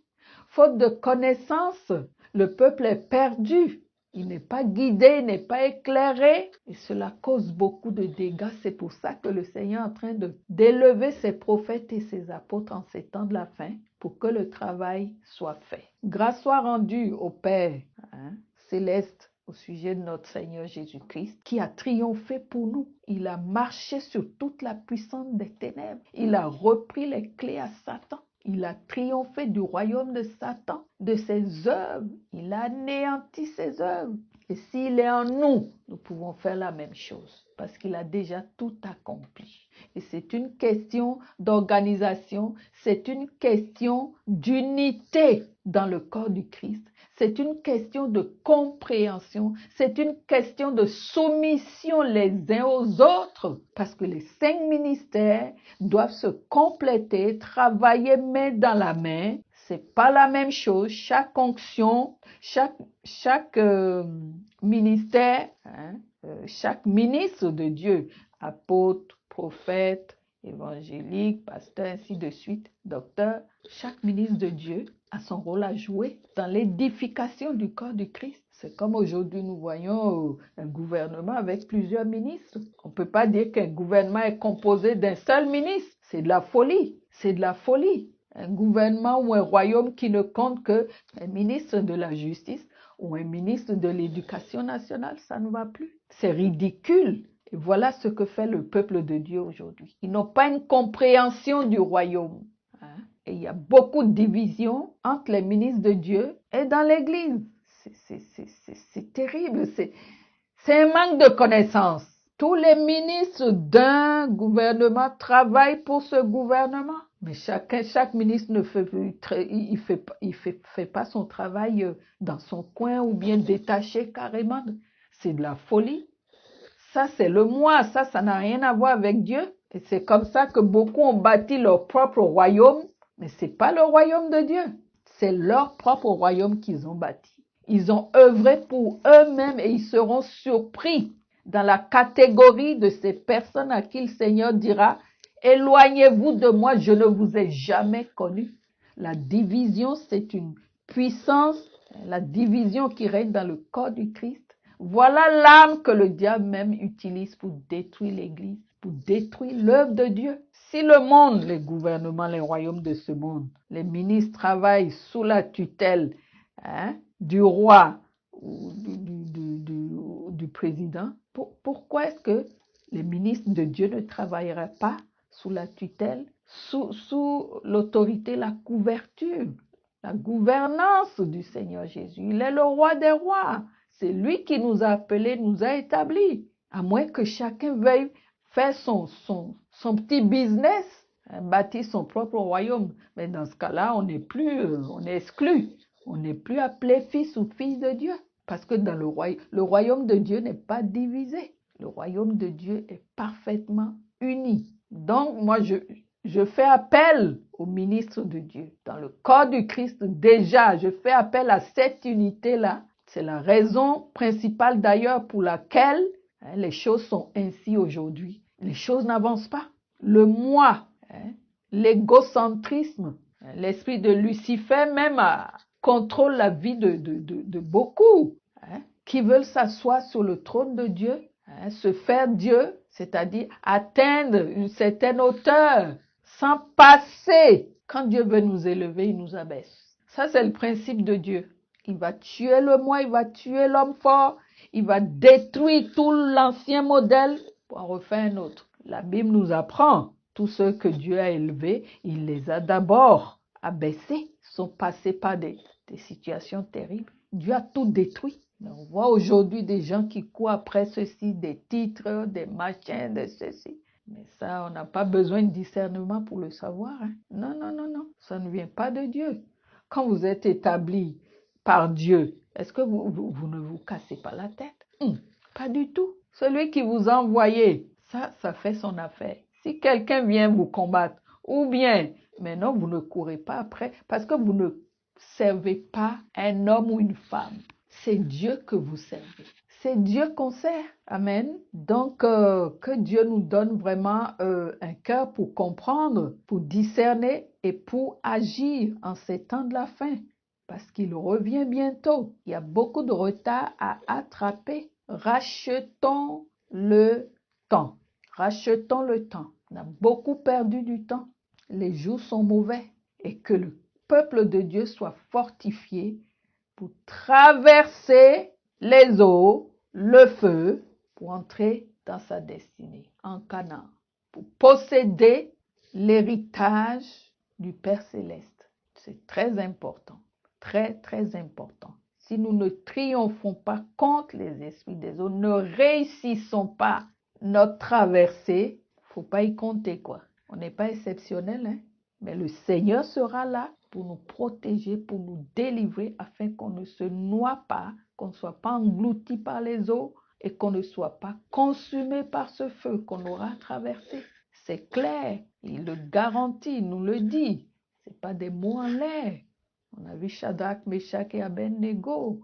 Faute de connaissance, le peuple est perdu. Il n'est pas guidé, il n'est pas éclairé. Et cela cause beaucoup de dégâts. C'est pour ça que le Seigneur est en train d'élever ses prophètes et ses apôtres en ces temps de la fin pour que le travail soit fait. Grâce soit rendue au Père céleste au sujet de notre Seigneur Jésus-Christ, qui a triomphé pour nous. Il a marché sur toute la puissance des ténèbres. Il a repris les clés à Satan. Il a triomphé du royaume de Satan, de ses œuvres. Il a anéanti ses œuvres. Et s'il est en nous, nous pouvons faire la même chose parce qu'il a déjà tout accompli. Et c'est une question d'organisation, c'est une question d'unité dans le corps du Christ. C'est une question de compréhension, c'est une question de soumission les uns aux autres parce que les 5 ministères doivent se compléter, travailler main dans la main. C'est pas la même chose. Chaque onction, chaque ministère, chaque ministre de Dieu, apôtre, prophète, évangélique, pasteur, ainsi de suite, docteur, chaque ministre de Dieu a son rôle à jouer dans l'édification du corps du Christ. C'est comme aujourd'hui nous voyons un gouvernement avec plusieurs ministres. On ne peut pas dire qu'un gouvernement est composé d'un seul ministre. C'est de la folie. C'est de la folie. Un gouvernement ou un royaume qui ne compte qu'un ministre de la justice ou un ministre de l'éducation nationale, ça ne va plus. C'est ridicule. Et voilà ce que fait le peuple de Dieu aujourd'hui. Ils n'ont pas une compréhension du royaume. Et il y a beaucoup de divisions entre les ministres de Dieu et dans l'Église. C'est terrible. C'est un manque de connaissance. Tous les ministres d'un gouvernement travaillent pour ce gouvernement. Mais chaque ministre ne fait pas son travail dans son coin ou bien détaché carrément. C'est de la folie. Ça, c'est le moi. Ça n'a rien à voir avec Dieu. Et c'est comme ça que beaucoup ont bâti leur propre royaume. Mais ce n'est pas le royaume de Dieu. C'est leur propre royaume qu'ils ont bâti. Ils ont œuvré pour eux-mêmes et ils seront surpris dans la catégorie de ces personnes à qui le Seigneur dira « Éloignez-vous de moi, je ne vous ai jamais connu ». La division, c'est une puissance, la division qui règne dans le corps du Christ. Voilà l'arme que le diable même utilise pour détruire l'Église, pour détruire l'œuvre de Dieu. Si le monde, les gouvernements, les royaumes de ce monde, les ministres travaillent sous la tutelle du roi ou du président, pourquoi est-ce que les ministres de Dieu ne travailleraient pas sous la tutelle, sous l'autorité, la couverture, la gouvernance du Seigneur Jésus? Il est le roi des rois. C'est lui qui nous a appelés, nous a établis. À moins que chacun veuille faire son petit business, bâtir son propre royaume. Mais dans ce cas-là, on est exclu. On n'est plus appelé fils ou fille de Dieu. Parce que dans le royaume de Dieu n'est pas divisé. Le royaume de Dieu est parfaitement uni. Donc, moi, je fais appel au ministre de Dieu. Dans le corps du Christ, déjà, je fais appel à cette unité-là. C'est la raison principale d'ailleurs pour laquelle les choses sont ainsi aujourd'hui. Les choses n'avancent pas. Le moi, l'égocentrisme, l'esprit de Lucifer même contrôle la vie de beaucoup qui veulent s'asseoir sur le trône de Dieu, se faire Dieu, c'est-à-dire atteindre une certaine hauteur sans passer. Quand Dieu veut nous élever, il nous abaisse. Ça, c'est le principe de Dieu. Il va tuer le moi, il va tuer l'homme fort, il va détruire tout l'ancien modèle pour en refaire un autre. La Bible nous apprend, tous ceux que Dieu a élevés, il les a d'abord abaissés, sont passés par des situations terribles. Dieu a tout détruit. Mais on voit aujourd'hui des gens qui courent après ceci, des titres, des machins, de ceci. Mais ça, on n'a pas besoin de discernement pour le savoir. Non, non, non, non. Ça ne vient pas de Dieu. Quand vous êtes établi par Dieu, est-ce que vous ne vous cassez pas la tête? Pas du tout. Celui qui vous a envoyé, ça fait son affaire. Si quelqu'un vient vous combattre, ou bien, maintenant vous ne courez pas après, parce que vous ne servez pas un homme ou une femme. C'est Dieu que vous servez. C'est Dieu qu'on sert. Amen. Donc, que Dieu nous donne vraiment un cœur pour comprendre, pour discerner et pour agir en ces temps de la fin. Parce qu'il revient bientôt. Il y a beaucoup de retard à attraper. Rachetons le temps. Rachetons le temps. On a beaucoup perdu du temps. Les jours sont mauvais. Et que le peuple de Dieu soit fortifié pour traverser les eaux, le feu, pour entrer dans sa destinée, en Canaan, pour posséder l'héritage du Père Céleste. C'est très important, très, très important. Si nous ne triomphons pas contre les esprits des autres, ne réussissons pas notre traversée, faut pas y compter quoi. On n'est pas exceptionnel, hein? Mais le Seigneur sera là pour nous protéger, pour nous délivrer, afin qu'on ne se noie pas, qu'on ne soit pas englouti par les eaux et qu'on ne soit pas consumé par ce feu qu'on aura traversé. C'est clair, il le garantit, il nous le dit. Ce n'est pas des mots en l'air. On a vu Shadrach, Meshach et Abednego.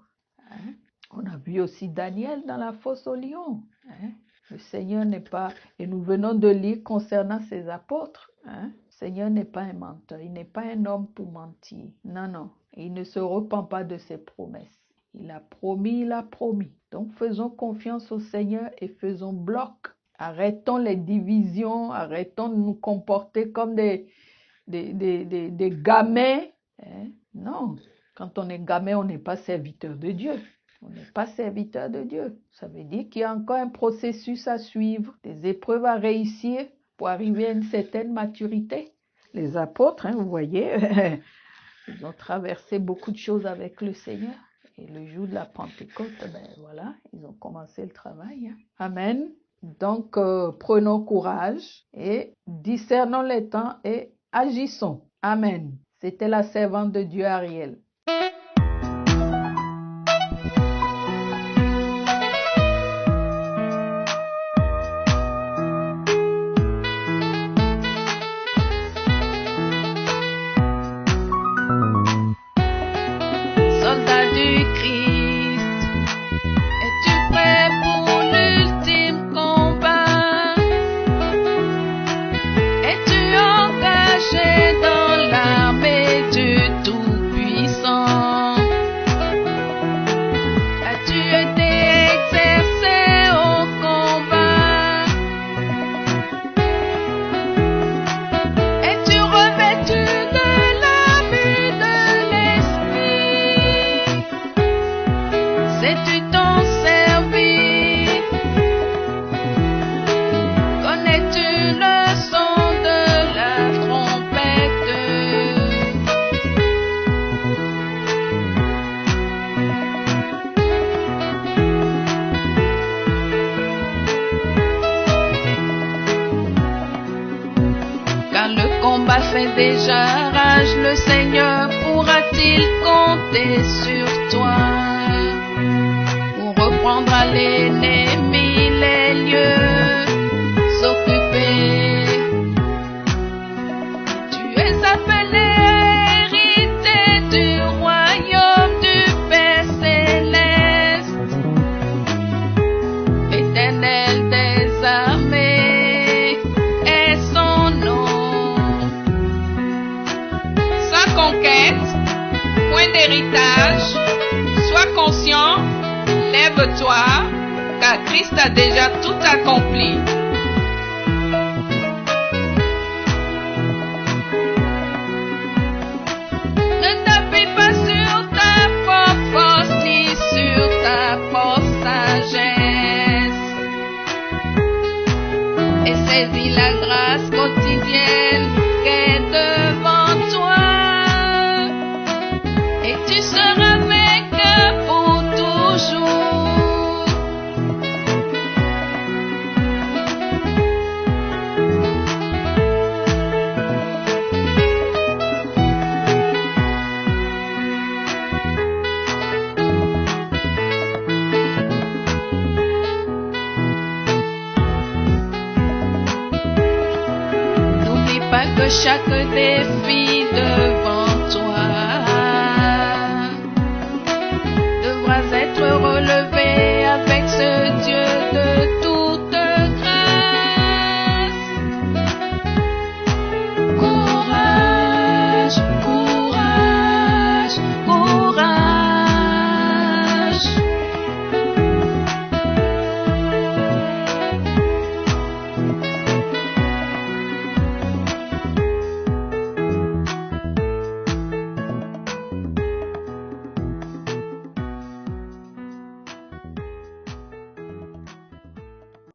Hein? On a vu aussi Daniel dans la fosse aux lions. Hein? Le Seigneur n'est pas... Et nous venons de lire concernant ses apôtres. Hein? Le Seigneur n'est pas un menteur. Il n'est pas un homme pour mentir. Non, non. Et il ne se repent pas de ses promesses. Il a promis, il a promis. Donc faisons confiance au Seigneur et faisons bloc. Arrêtons les divisions. Arrêtons de nous comporter comme des gamins. Hein? Non. Quand on est gamin, on n'est pas serviteur de Dieu. On n'est pas serviteur de Dieu. Ça veut dire qu'il y a encore un processus à suivre, des épreuves à réussir pour arriver à une certaine maturité. Les apôtres, hein, vous voyez, ils ont traversé beaucoup de choses avec le Seigneur. Et le jour de la Pentecôte, ben voilà, ils ont commencé le travail. Hein. Amen. Donc, prenons courage et discernons les temps et agissons. Amen. C'était la servante de Dieu Ariel. Fait déjà rage, le Seigneur pourra-t-il compter sur toi pour reprendre à l'ennemi les lieux, s'occuper? Tu es appelé à hériter du royaume du Père Céleste, l'Éternel des armées est son nom. Conquête, point d'héritage, sois conscient, lève-toi, car Christ a déjà tout accompli. Ne t'appuie pas sur ta propre force ni sur ta propre sagesse, et saisis la grâce quotidienne qu'est devant toi. Tu seras vainqueur pour toujours. N'oublie pas que chaque défi devant toi être relevé